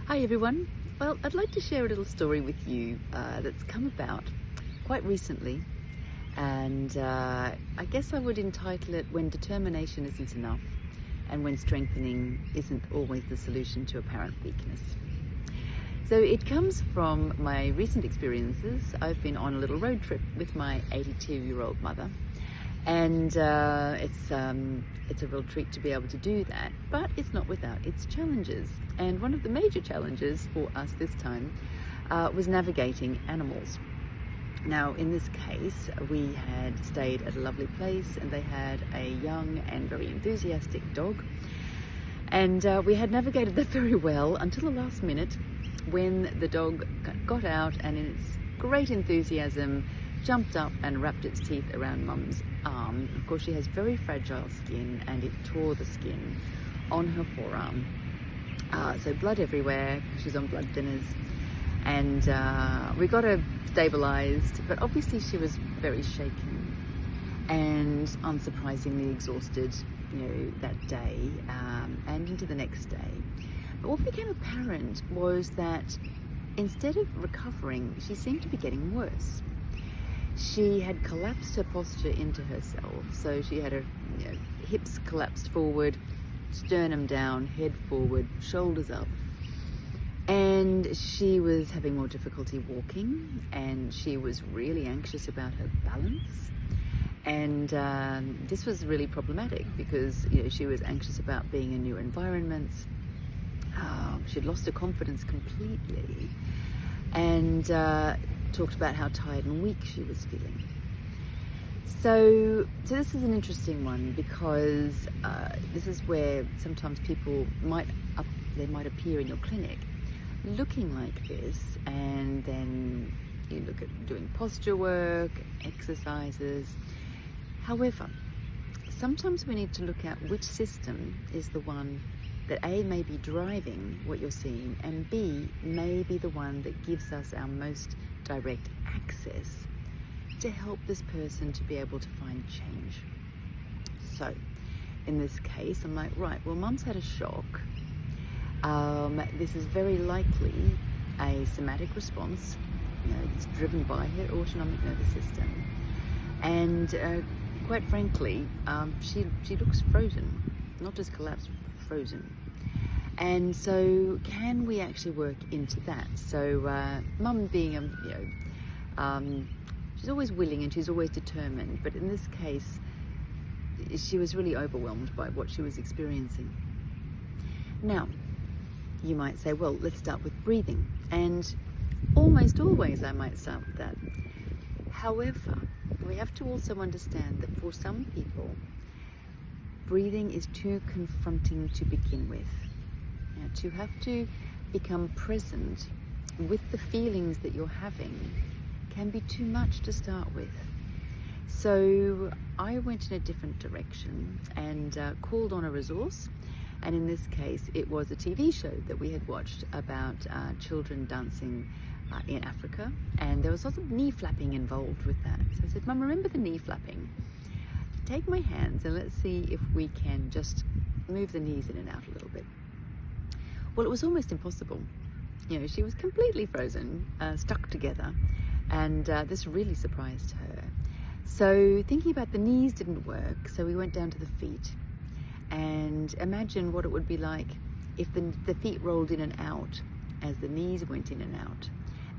Hi everyone. Well, I'd like to share a little story with you that's come about quite recently, and I guess I would entitle it When Determination Isn't Enough and When Strengthening Isn't Always the Solution to Apparent Weakness. So it comes from my recent experiences. I've been on a little road trip with my 82-year-old mother, and it's a real treat to be able to do that, but it's not without its challenges. And one of the major challenges for us this time was navigating animals. Now, in this case, we had stayed at a lovely place, and they had a young and very enthusiastic dog, and we had navigated that very well until the last minute, when the dog got out and in its great enthusiasm jumped up and wrapped its teeth around Mum's arm. Of course, she has very fragile skin, and it tore the skin on her forearm. So blood everywhere. She's on blood thinners, and we got her stabilized, but obviously she was very shaken and unsurprisingly exhausted, that day and into the next day. But what became apparent was that instead of recovering, she seemed to be getting worse. She had collapsed her posture into herself, so she had her hips collapsed forward, sternum down, head forward, shoulders up, and she was having more difficulty walking, and she was really anxious about her balance. And this was really problematic because she was anxious about being in new environments. She'd lost her confidence completely, and talked about how tired and weak she was feeling. So this is an interesting one, because this is where sometimes people might appear in your clinic looking like this, and then you look at doing posture work, exercises. However, sometimes we need to look at which system is the one that A, may be driving what you're seeing, and B, may be the one that gives us our most direct access to help this person to be able to find change. So in this case, I'm like, right, well, Mum's had a shock. This is very likely a somatic response. It's driven by her autonomic nervous system, and quite frankly, she looks frozen, not just collapsed, frozen. And so can we actually work into that? So Mum being she's always willing and she's always determined, but in this case she was really overwhelmed by what she was experiencing. Now, you might say, well, let's start with breathing, and almost always I might start with that. However, we have to also understand that for some people, breathing is too confronting to begin with. To have to become present with the feelings that you're having can be too much to start with. So I went in a different direction and called on a resource, and in this case it was a TV show that we had watched about children dancing in Africa, and there was lots of knee flapping involved with that. So I said, Mum, remember the knee flapping? Take my hands and let's see if we can just move the knees in and out a little bit. Well, it was almost impossible. She was completely frozen, stuck together, and this really surprised her. So thinking about the knees didn't work, so we went down to the feet, and imagine what it would be like if the feet rolled in and out as the knees went in and out.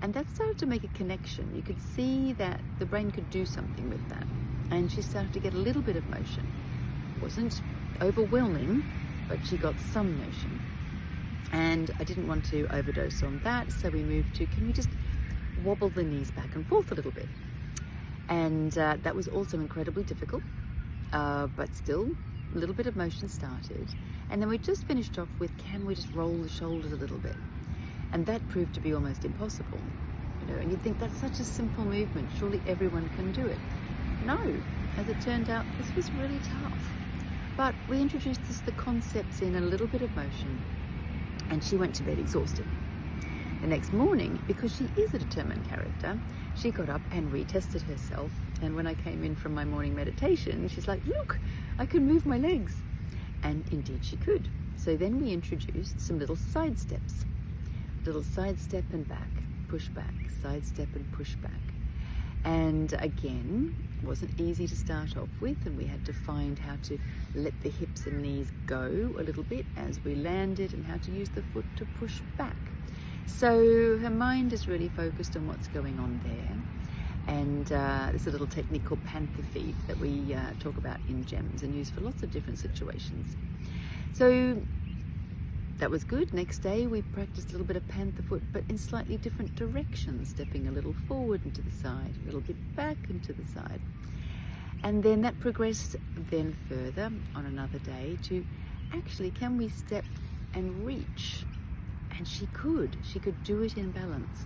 And that started to make a connection. You could see that the brain could do something with that, and she started to get a little bit of motion. It wasn't overwhelming, but she got some motion. And I didn't want to overdose on that, so we moved to, can we just wobble the knees back and forth a little bit? And that was also incredibly difficult, but still a little bit of motion started. And then we just finished off with, can we just roll the shoulders a little bit? And that proved to be almost impossible. And you'd think that's such a simple movement, surely everyone can do it. No, as it turned out, this was really tough. But we introduced the concepts in a little bit of motion, and she went to bed exhausted. The next morning, because she is a determined character, she got up and retested herself. And when I came in from my morning meditation, she's like, look, I can move my legs. And indeed she could. So then we introduced some little side steps. little side step and back, push back, side step and push back. And again, it wasn't easy to start off with, and we had to find how to let the hips and knees go a little bit as we landed, and how to use the foot to push back. So her mind is really focused on what's going on there. And there's a little technique called panther feet that we talk about in GEMS and use for lots of different situations. So that was good. Next day we practiced a little bit of panther foot, but in slightly different directions, stepping a little forward and to the side, a little bit back and to the side. And then that progressed then further on another day to actually, can we step and reach? And she could do it in balance,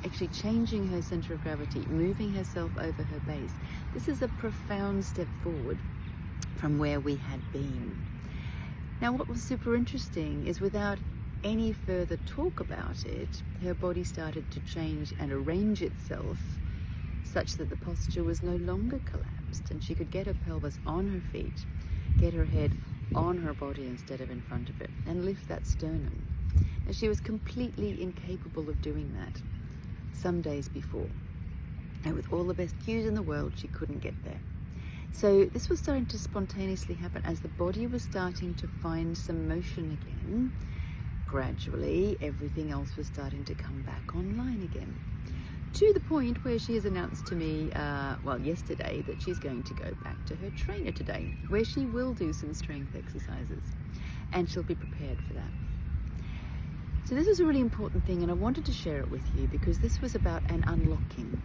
actually changing her center of gravity, moving herself over her base. This is a profound step forward from where we had been. Now, what was super interesting is, without any further talk about it, her body started to change and arrange itself such that the posture was no longer collapsed, and she could get her pelvis on her feet, get her head on her body instead of in front of it, and lift that sternum. And she was completely incapable of doing that some days before. And with all the best cues in the world, she couldn't get there. So this was starting to spontaneously happen as the body was starting to find some motion again. Gradually, everything else was starting to come back online again, to the point where she has announced to me, yesterday, that she's going to go back to her trainer today, where she will do some strength exercises, and she'll be prepared for that. So this is a really important thing, and I wanted to share it with you because this was about an unlocking.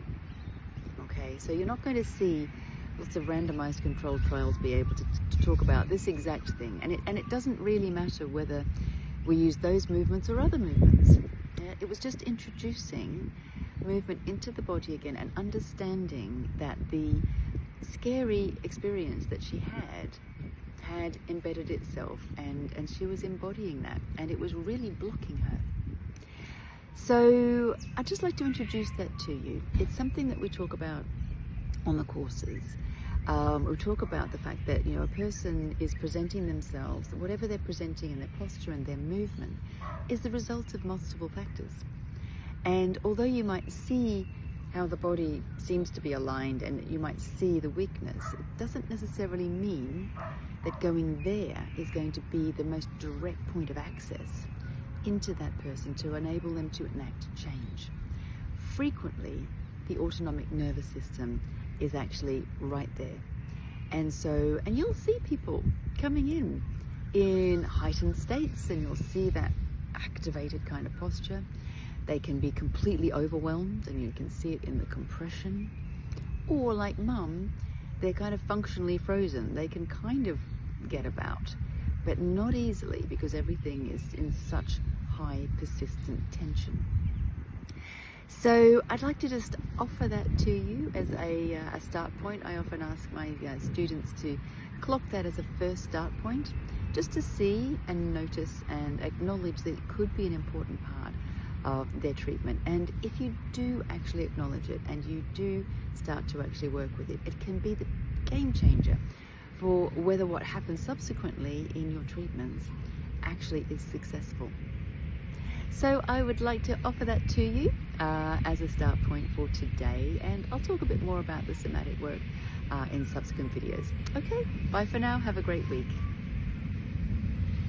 Okay, so you're not going to see lots of randomized controlled trials be able to talk about this exact thing, and it doesn't really matter whether we use those movements or other movements. It was just introducing movement into the body again, and understanding that the scary experience that she had embedded itself, and she was embodying that, and it was really blocking her. So I'd just like to introduce that to you. It's something that we talk about on the courses. We talk about the fact that, a person is presenting themselves, whatever they're presenting in their posture and their movement is the result of multiple factors. And although you might see how the body seems to be aligned, and you might see the weakness, it doesn't necessarily mean that going there is going to be the most direct point of access into that person to enable them to enact change. Frequently, the autonomic nervous system is actually right there. And you'll see people coming in heightened states, and you'll see that activated kind of posture. They can be completely overwhelmed, and you can see it in the compression. Or like mum, they're kind of functionally frozen. They can kind of get about, but not easily, because everything is in such high persistent tension. So I'd like to just offer that to you as a start point. I often ask my students to clock that as a first start point, just to see and notice and acknowledge that it could be an important part of their treatment. And if you do actually acknowledge it, and you do start to actually work with it, it can be the game changer for whether what happens subsequently in your treatments actually is successful. So I would like to offer that to you as a start point for today, and I'll talk a bit more about the somatic work in subsequent videos. Okay, bye for now. Have a great week.